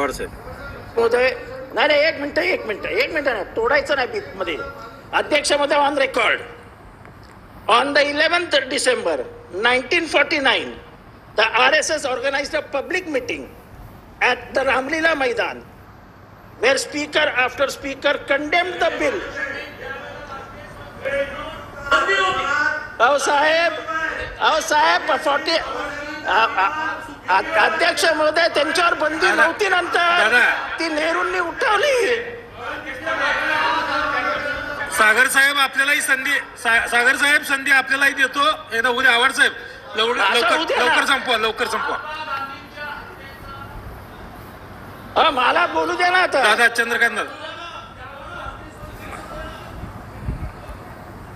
पवार साहेब. महोदय, नाही नाही, एक मिनिट नाही, तोडायचं नाही मध्ये. अध्यक्ष महोदय, on record, on the 11th December 1949 the RSS organized a public meeting at the Ramlila Maidan where speaker after speaker condemned the bill. अहो साहेब 40 अध्यक्ष महोदय, त्यांच्यावर बंदी नव्हती, नंतर ती नेहरूंनी उठवली. सागर साहेब आपल्यालाही संधी, सागर साहेब संधी आपल्यालाही देतो. एकदा उद्या आवाड साहेब लवकर संपवा. मला बोलू दे ना आता. दादा चंद्रकांत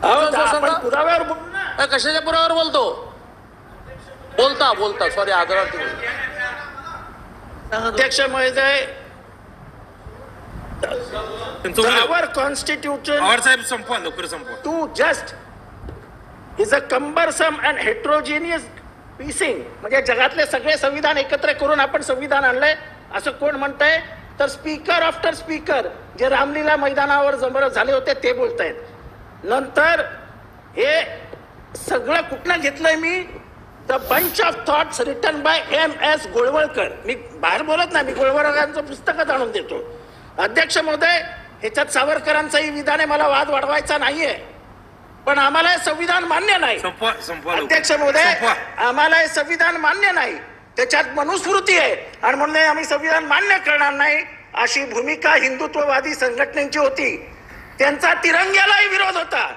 आपण पुराव्यावर बोलू ना. कशाच्या पुराव्यावर बोलतो? बोलता सॉरी आदरार्थी. अध्यक्ष महोदय, our constitution आवाड साहेब संपवा, लवकर संपवा. to just is a cumbersome and heterogeneous piecing. म्हणजे जगातले सगळे संविधान एकत्र करून आपण संविधान आणलंय असं कोण म्हणतंय? तर स्पीकर आफ्टर स्पीकर जे रामलीला मैदानावर जमर झाले होते ते बोलतायत. नंतर हे सगळं कुठनं घेतलंय मी? The bunch of thoughts written by M.S. Golwalkar. मी बाहेर बोलत नाही, मी गोळवळकरांचं पुस्तकच आणून देतो. अध्यक्ष महोदय, ह्याच्यात सावरकरांचंही विधान आहे, मला वाद वाढवायचा नाहीये, पण आम्हाला हे संविधान मान्य नाही. अध्यक्ष महोदय, आम्हाला हे संविधान मान्य नाही, त्याच्यात मनुस्मृती आहे आणि म्हणून आम्ही संविधान मान्य करणार नाही अशी भूमिका हिंदुत्ववादी संघटनेची होती. त्यांचा तिरंग्यालाही विरोध होता.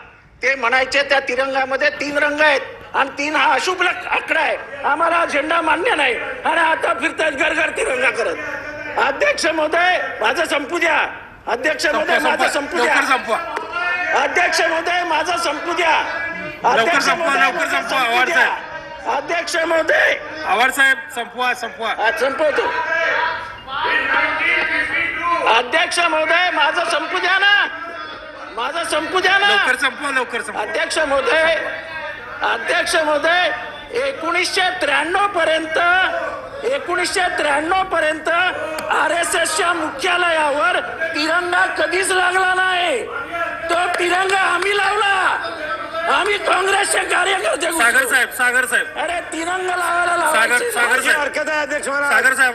ते म्हणायचे त्या तिरंगामध्ये 3 रंग आहेत आणि 3 हा अशुभ आकडा आहे, आम्हाला झेंडा मान्य नाही, आणि आता फिरतायत घर तिरंगा करत. अध्यक्ष महोदय, माझं संपू द्या. अध्यक्ष महोदय, माझं संपू द्या. अध्यक्ष महोदय, माझं संपू द्या. अध्यक्ष महोदय, अध्यक्ष महोदय, आवाड साहेब संपवा. संपवतो. अध्यक्ष महोदय, माझं संपू द्या ना. लवकर संपवा. अध्यक्ष महोदय, 1993 पर्यंत RSSच्या मुख्यालयावर तिरंगा कधीच लागला नाही. तो तिरंगा आम्ही लावला. आम्ही काँग्रेसचे कार्यकर्ते. सागर साहेब अरे तिरंगा लावायला सागर साहेब